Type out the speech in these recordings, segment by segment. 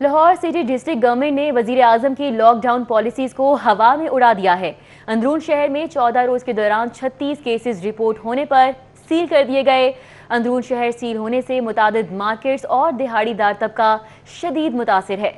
Lahore city district government ने वजीर आजम की लॉकडाउन पॉलिसीज को हवा में उड़ा दिया है। अंदरून शहर में 14 रोज के दौरान 36 केसेस रिपोर्ट होने पर सील कर दिए गए। अंदरून शहर सील होने से मुतादिद मार्केट्स और दिहाड़ीदार तबका शदीद मुतासिर है।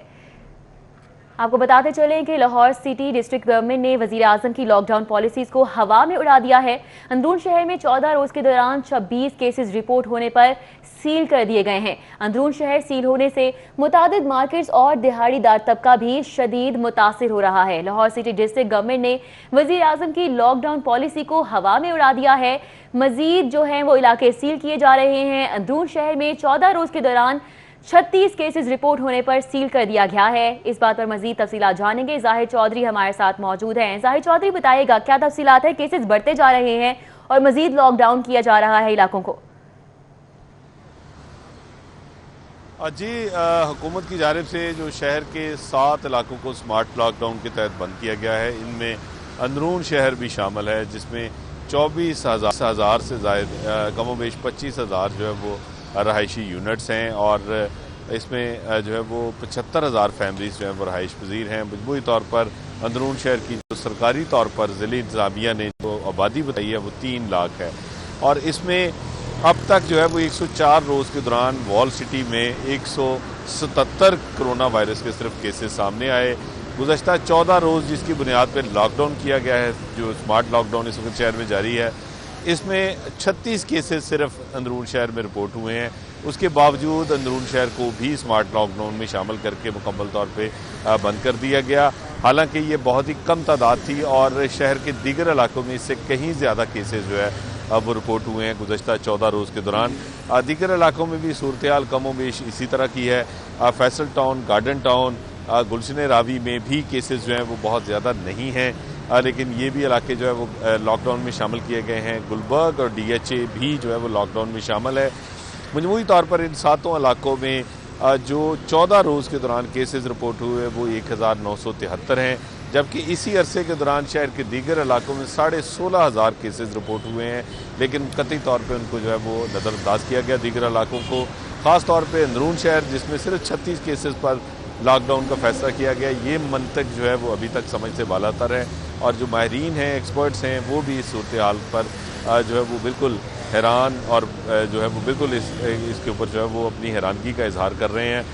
आपको बताते चलें कि लाहौर सिटी डिस्ट्रिक्ट गवर्नमेंट ने वजीर आजम की लॉकडाउन पॉलिसीज को हवा में उड़ा दिया है। अंदरून शहर में 14 रोज के दौरान 26 केसेस रिपोर्ट होने पर सील कर दिए गए हैं। अंदरून शहर सील होने से मुतादिद मार्केट्स और दिहाड़ीदार तबका भी शदीद मुतासिर हो रहा है। लाहौर सिटी डिस्ट्रिक्ट गवर्नमेंट ने वजीर आजम की लॉकडाउन पॉलिसी को हवा में उड़ा दिया है। मजीद जो है वो इलाके सील किए जा रहे हैं। अंदरून शहर में 14 रोज के दौरान 36 केसेस रिपोर्ट होने पर सील कर दिया गया है। इस बात पर मजीद तफसीलात जानेंगे। जाहिर चौधरी हमारे साथ मौजूद हैं। जाहिर चौधरी, बताइएगा क्या तफसीलात है? केसेस बढ़ते जा रहे हैं और मजीद लॉकडाउन किया जा रहा है इलाकों को। जी, हुकूमत की जानिब से जो शहर के 7 इलाकों को स्मार्ट लॉकडाउन के तहत बंद किया गया है, इनमें अंदरून शहर भी शामिल है, जिसमें 24,000 से ज़ायद कमोबेश 25,000 जो है वो रहायशी यूनिट्स हैं और इसमें जो है वो 75,000 फैमिलीज जो है वो रहाइश पजीर हैं। मजमूई तौर पर अंदरून शहर की जो सरकारी तौर पर ज़िली इंतज़ामिया ने जो आबादी बताई है वो 3 लाख है और इसमें अब तक जो है वो 104 रोज़ के दौरान वॉल सिटी में 177 कोरोना वायरस के सिर्फ केसेस सामने आए। गुज़श्ता 14 रोज़ जिसकी बुनियाद पर लॉकडाउन किया गया है, जो स्मार्ट लॉकडाउन इस वक्त शहर में जारी है, इसमें 36 केसेस सिर्फ अंदरून शहर में रिपोर्ट हुए हैं। उसके बावजूद अंदरून शहर को भी स्मार्ट लॉकडाउन में शामिल करके मुकम्मल तौर पे बंद कर दिया गया। हालांकि ये बहुत ही कम तादाद थी और शहर के दीगर इलाकों में इससे कहीं ज़्यादा केसेस जो है वो रिपोर्ट हुए हैं गुज़श्ता 14 रोज़ के दौरान। दीगर इलाकों में भी सूरत हाल कमोबेश इसी तरह की है। फैसल टाउन, गार्डन टाउन, गुलशन रावी में भी केसेस जो हैं वो बहुत ज़्यादा नहीं हैं, लेकिन ये भी इलाके जो है वो लॉकडाउन में शामिल किए गए हैं। गुलबर्ग और DHA भी जो है वो लॉकडाउन में शामिल है। मजमूई तौर पर इन 7 इलाकों में जो 14 रोज़ के दौरान केसेस रिपोर्ट हुए वो 1973 हैं, जबकि इसी अरसे के दौरान शहर के दीगर इलाकों में 16,500 केसेस रिपोर्ट हुए हैं, लेकिन कतई तौर पर उनको जो है वो नज़रअंदाज किया गया दीगर इलाकों को। ख़ास तौर पर अंदरून शहर जिसमें सिर्फ 36 केसेस पर लॉकडाउन का फैसला किया गया, ये मंतक जो है वो अभी तक समझ से बालातर है और जो माहिरीन हैं, एक्सपर्ट्स हैं, वो भी इस सूरत हाल पर जो है वो बिल्कुल हैरान और जो है वो बिल्कुल इसके ऊपर जो है वो अपनी हैरानगी का इजहार कर रहे हैं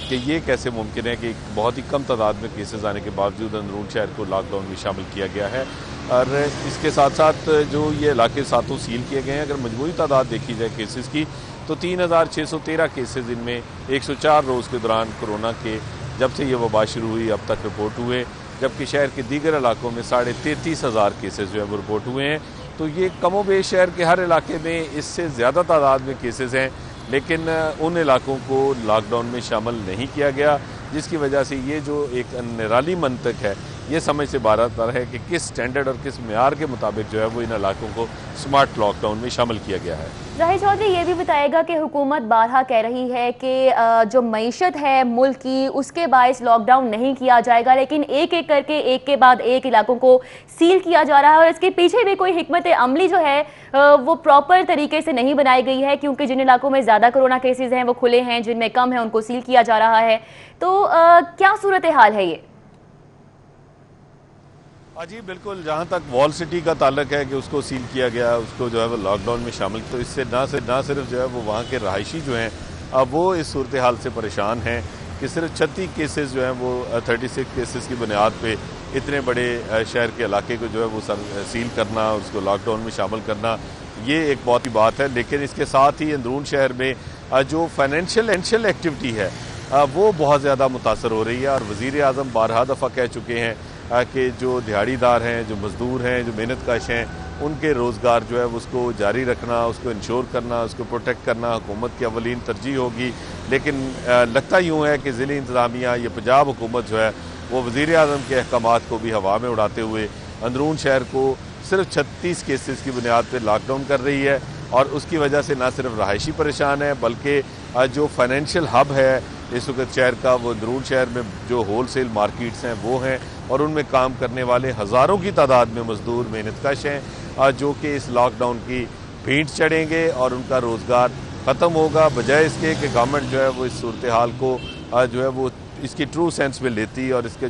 कि ये कैसे मुमकिन है कि बहुत ही कम तादाद में केसेस आने के बावजूद अंदरून शहर को लॉकडाउन में शामिल किया गया है। और इसके साथ साथ जो ये इलाके सातों सील किए गए हैं, अगर मजमूई तादाद देखी जाए केसेस की तो 3,613 केसेस, इनमें 104 रोज़ के दौरान कोरोना के जब से ये वबा शुरू हुई अब तक रिपोर्ट हुए, जबकि शहर के दीगर इलाकों में 33,500 केसेस जो है वो रिपोर्ट हुए हैं। तो ये कमोबेश शहर के हर इलाके में इससे ज़्यादा तादाद में केसेस हैं, लेकिन उन इलाकों को लॉकडाउन में शामिल नहीं किया गया, जिसकी वजह से ये जो एक निराली मंतक है, ये समझ से बाहर है कि किस स्टैंडर्ड और किस मेयार के मुताबिक जो है वो इन इलाकों को स्मार्ट लॉकडाउन में शामिल किया गया है। जाहिर चौधरी, ये भी बताएगा कि हुकूमत बारहा कह रही है कि जो मईशत है मुल्क की उसके बायस लॉकडाउन नहीं किया जाएगा, लेकिन एक एक करके एक के बाद एक इलाकों को सील किया जा रहा है और इसके पीछे भी कोई हिकमत अमली जो है वो प्रॉपर तरीके से नहीं बनाई गई है, क्योंकि जिन इलाकों में ज़्यादा कोरोना केसेज हैं वो खुले हैं, जिनमें कम है उनको सील किया जा रहा है। तो क्या सूरत हाल है ये? जी बिल्कुल, जहाँ तक वॉल सिटी का ताल्लुक है कि उसको सील किया गया, उसको जो है वो लॉकडाउन में शामिल, तो इससे ना सिर्फ जो है वो वहाँ के रहायशी जो हैं अब वो इस सूरत हाल से परेशान हैं कि सिर्फ 36 केसेस जो हैं वो 36 केसेस की बुनियाद पे इतने बड़े शहर के इलाके को जो है वो सील करना, उसको लॉकडाउन में शामिल करना, ये एक बहुत ही बात है। लेकिन इसके साथ ही अंदरून शहर में जो फाइनेंशियल एक्टिविटी है वो बहुत ज़्यादा मुतासर हो रही है और वज़ीर आज़म बारहा दफ़ा कह चुके हैं कि जो दिहाड़ीदार हैं, जो मज़दूर हैं, जो मेहनत कश हैं, उनके रोज़गार जो है उसको जारी रखना, उसको इंश्योर करना, उसको प्रोटेक्ट करना हुकूमत की अवलीन तरजीह होगी। लेकिन लगता यूँ है कि ज़िली इंतज़ामिया, ये पंजाब हुकूमत जो है वो वज़ीर आज़म के अहकामात को भी हवा में उड़ाते हुए अंदरून शहर को सिर्फ 36 केसेस की बुनियाद पर लॉकडाउन कर रही है और उसकी वजह से ना सिर्फ रहायशी परेशान है, बल्कि जो फाइनेंशियल हब है इस वक्त शहर का, वो अंदरून शहर में जो होल सेल मार्केट्स हैं वो हैं और उनमें काम करने वाले हज़ारों की तादाद में मज़दूर मेहनतकश हैं जो कि इस लॉकडाउन की भेंट चढ़ेंगे और उनका रोज़गार ख़त्म होगा, बजाय इसके कि गवर्नमेंट जो है वो इस सूरत हाल को जो है वो इसकी ट्रू सेंस में लेती और इसके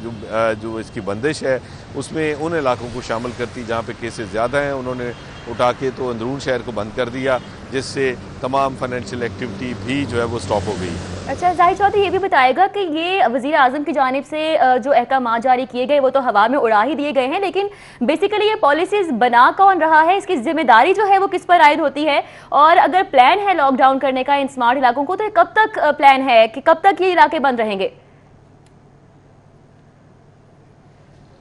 जो इसकी बंदिश है उसमें उन इलाकों को शामिल करती जहाँ पे केसेस ज़्यादा हैं। उन्होंने उठा के तो अंदरून शहर को बंद कर दिया, जिससे तमाम फाइनेंशियल एक्टिविटी भी जो है वो स्टॉप हो गई। अच्छा, जाहिद चौधरी ये भी बताएगा कि ये वज़ीर आज़म की जानिब से जो अहकामात जारी किए गए वो तो हवा में उड़ा ही दिए गए हैं, लेकिन बेसिकली ये पॉलिसीज़ बना कौन रहा है, इसकी जिम्मेदारी जो है वो किस पर आयद होती है? और अगर प्लान है लॉकडाउन करने का इन स्मार्ट इलाकों को, तो ये कब तक प्लान है कि कब तक ये इलाके बंद रहेंगे?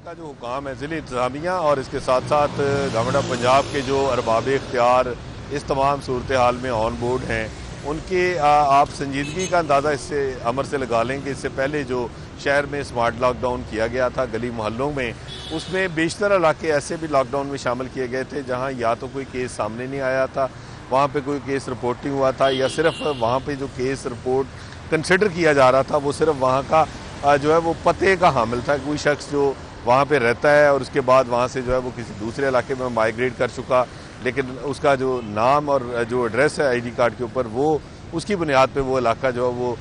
का जो हुकाम है ज़िले इंतज़ामिया और इसके साथ साथ गवर्नमेंट ऑफ पंजाब के जो अरबाब इख्तियार इस तमाम सूरत हाल में ऑन बोर्ड हैं, उनके आप संजीदगी का अंदाज़ा इससे अमर से लगा लें कि इससे पहले जो शहर में स्मार्ट लॉकडाउन किया गया था गली मोहल्लों में, उसमें बेशतर इलाके ऐसे भी लॉकडाउन में शामिल किए गए थे जहाँ या तो कोई केस सामने नहीं आया था, वहाँ पे कोई केस रिपोर्ट नहीं हुआ था, या सिर्फ वहाँ पे जो केस रिपोर्ट कंसिडर किया जा रहा था वो सिर्फ वहाँ का जो है वो पते का हामिल था। कोई शख्स जो वहाँ पे रहता है और उसके बाद वहाँ से जो है वो किसी दूसरे इलाके में माइग्रेट कर चुका, लेकिन उसका जो नाम और जो एड्रेस है आईडी कार्ड के ऊपर, वो उसकी बुनियाद पे वो इलाका जो है वो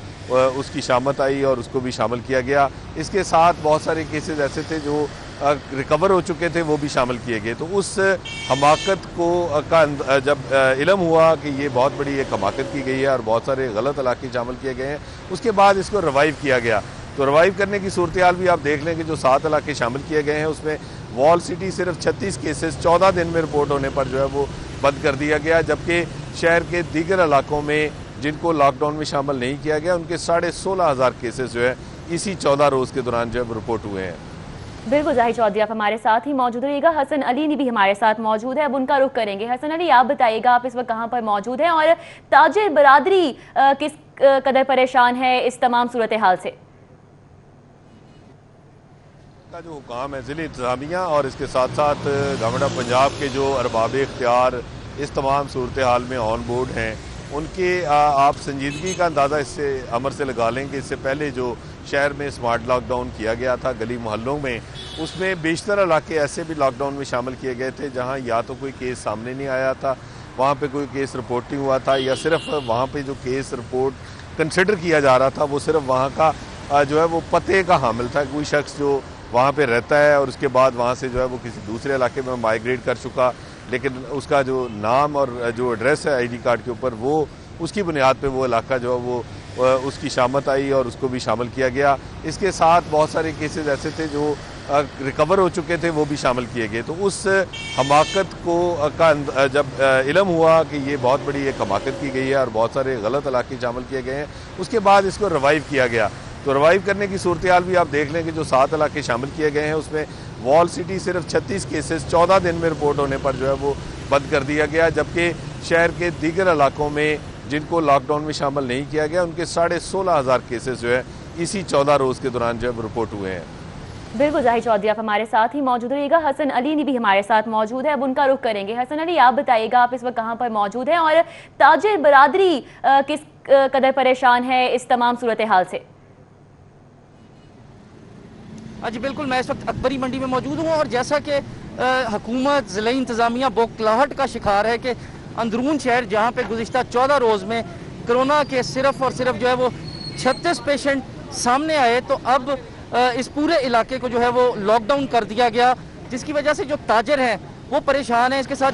उसकी शामत आई और उसको भी शामिल किया गया। इसके साथ बहुत सारे केसेस ऐसे थे जो रिकवर हो चुके थे, वो भी शामिल किए गए। तो उस हमाकत को का जब इल्म हुआ कि ये बहुत बड़ी एक हमाकत की गई है और बहुत सारे गलत इलाके शामिल किए गए हैं, उसके बाद इसको रिवाइव किया गया। तो रिवाइव करने की सूरत हाल भी आप देख लें कि जो 7 इलाके शामिल किए गए हैं उसमें वॉल सिटी सिर्फ 36 केसेस 14 दिन में रिपोर्ट होने पर जो है वो बंद कर दिया गया, जबकि शहर के दीगर इलाकों में जिनको लॉकडाउन में शामिल नहीं किया गया उनके 16,500 केसेस जो है इसी 14 रोज़ के दौरान जो है रिपोर्ट हुए हैं। बिल्कुल जाहिद चौधरी, आप हमारे साथ ही मौजूद रहिएगा। हसन अली भी हमारे साथ मौजूद है, अब उनका रुख करेंगे। हसन अली, आप बताइएगा, आप इस वक्त कहाँ पर मौजूद हैं और ताजिर बरादरी किस कदर परेशान है इस तमाम सूरत हाल से? का जो हुकाम है ज़िले इंतज़ामिया और इसके साथ साथ गवर्नमेंट ऑफ पंजाब के जो अरबाब इख्तियार इस तमाम सूरत हाल में ऑन बोर्ड हैं, उनके आप संजीदगी का अंदाज़ा इससे अमर से लगा लें कि इससे पहले जो शहर में स्मार्ट लॉकडाउन किया गया था गली मोहल्लों में, उसमें बेशतर इलाके ऐसे भी लॉकडाउन में शामिल किए गए थे जहाँ या तो कोई केस सामने नहीं आया था, वहाँ पे कोई केस रिपोर्ट नहीं हुआ था, या सिर्फ वहाँ पे जो केस रिपोर्ट कंसिडर किया जा रहा था वो सिर्फ वहाँ का जो है वो पते का हामिल था। कोई शख्स जो वहाँ पे रहता है और उसके बाद वहाँ से जो है वो किसी दूसरे इलाके में माइग्रेट कर चुका, लेकिन उसका जो नाम और जो एड्रेस है आईडी कार्ड के ऊपर, वो उसकी बुनियाद पे वो इलाका जो है वो उसकी शामत आई और उसको भी शामिल किया गया। इसके साथ बहुत सारे केसेस ऐसे थे जो रिकवर हो चुके थे, वो भी शामिल किए गए। तो उस हमाकत को का जब इल्म हुआ कि ये बहुत बड़ी एक हमाकत की गई है और बहुत सारे गलत इलाके शामिल किए गए हैं, उसके बाद इसको रिवाइव किया गया। तो रिवाइव करने की सूरत हाल भी आप देख लें कि जो 7 इलाके शामिल किए गए हैं उसमें वॉल सिटी सिर्फ 36 केसेस 14 दिन में रिपोर्ट होने पर जो है वो बंद कर दिया गया, जबकि शहर के दीगर इलाकों में जिनको लॉकडाउन में शामिल नहीं किया गया उनके 16,500 केसेस जो है इसी 14 रोज़ के दौरान जो है रिपोर्ट हुए हैं। बिल्कुल जाहिद चौधरी, आप हमारे साथ ही मौजूद रहिएगा। हसन अली भी हमारे साथ मौजूद है, अब उनका रुख करेंगे। हसन अली, आप बताइएगा, आप इस वक्त कहाँ पर मौजूद हैं और ताजिर बरादरी किस कदर परेशान है इस तमाम सूरत हाल से? जी बिल्कुल, मैं इस वक्त अकबरी मंडी में मौजूद हूँ और जैसा कि हुकूमत ज़िला इंतज़ामिया बौखलाहट का शिकार है कि अंदरून शहर जहाँ पे गुज़िश्ता 14 रोज़ में कोरोना के सिर्फ और सिर्फ जो है वो 36 पेशेंट सामने आए, तो अब इस पूरे इलाके को जो है वो लॉकडाउन कर दिया गया, जिसकी वजह से जो ताजिर हैं वो परेशान हैं। इसके साथ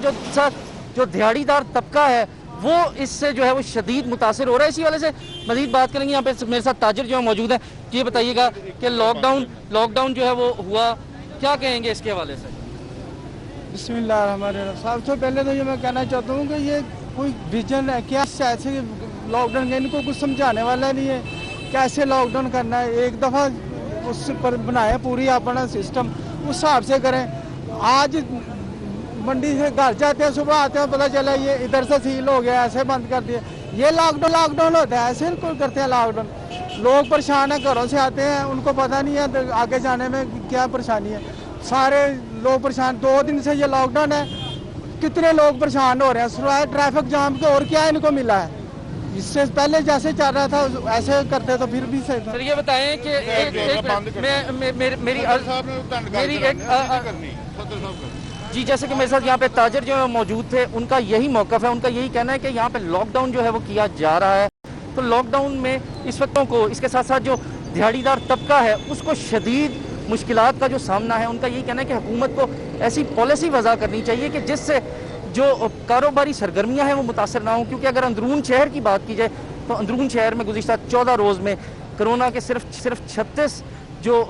जो दिहाड़ीदार तबका है वो इससे जो है वो शदीद मुतासिर हो रहा है। इसी वाले से मज़ीद बात करेंगे। यहाँ पे मेरे साथ ताजिर जो है मौजूद है। ये बताइएगा कि लॉकडाउन जो है वो हुआ, क्या कहेंगे इसके हवाले से? बिस्मिल्लाहिर्रहमानिर्रहीम। सबसे पहले तो ये मैं कहना चाहता हूँ कि ये कोई विजन है क्या ऐसे लॉकडाउन का, इनको कुछ समझाने वाला नहीं है कैसे लॉकडाउन करना है। एक दफ़ा उस पर बनाए पूरी अपना सिस्टम, उस हिसाब से करें। आज मंडी से घर जाते हैं, सुबह आते हैं, पता चला ये इधर से सील हो गया, ऐसे बंद कर दिया। ये लॉकडाउन होता है, ऐसे कोई करते हैं लॉकडाउन। लोग परेशान है, घरों से आते हैं, उनको पता नहीं है आगे जाने में क्या परेशानी है। सारे लोग परेशान, 2 दिन से ये लॉकडाउन है, कितने लोग परेशान हो रहे हैं सिवाय ट्रैफिक जाम के, और क्या इनको मिला है। इससे पहले जैसे चल रहा था ऐसे करते तो फिर भी सही था। सर ये बताएं कि जी, जैसे कि मेरे साथ यहाँ पे ताजिर जो है मौजूद थे, उनका यही मौक़िफ़ है, उनका यही कहना है कि यहाँ पे लॉकडाउन जो है वो किया जा रहा है। तो लॉकडाउन में इस वक्तों को, इसके साथ साथ जो दिहाड़ीदार तबका है उसको शदीद मुश्किलात का जो सामना है। उनका यही कहना है कि हुकूमत को ऐसी पॉलिसी वज़ा करनी चाहिए कि जिससे जो कारोबारी सरगर्मियाँ हैं वो मुतासर ना हों, क्योंकि अगर अंदरून शहर की बात की जाए तो अंदरून शहर में गुज़िश्ता 14 रोज़ में कोरोना के सिर्फ 36 जो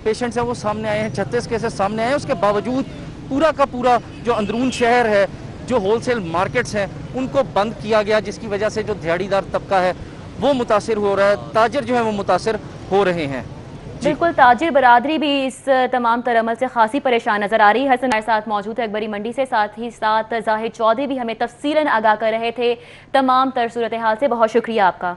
पेशेंट्स हैं वो सामने आए हैं, 36 केसेस सामने आए हैं। उसके बावजूद पूरा का पूरा जो अंदरून शहर है, जो होलसेल मार्केट्स हैं, उनको बंद किया गया, जिसकी वजह से जो दिहाड़ीदार तबका है वो मुतासिर हो रहा है, ताजिर जो है वो मुतासिर हो रहे हैं। बिल्कुल, ताजिर बरादरी भी इस तमाम तरमल से खासी परेशान नजर आ रही है। हसन हमारे साथ मौजूद है अकबरी मंडी से, साथ ही साथ जाहिद चौधरी भी हमें तफसीलन आगाह कर रहे थे तमाम तर सूरत हाल से। बहुत शुक्रिया आपका।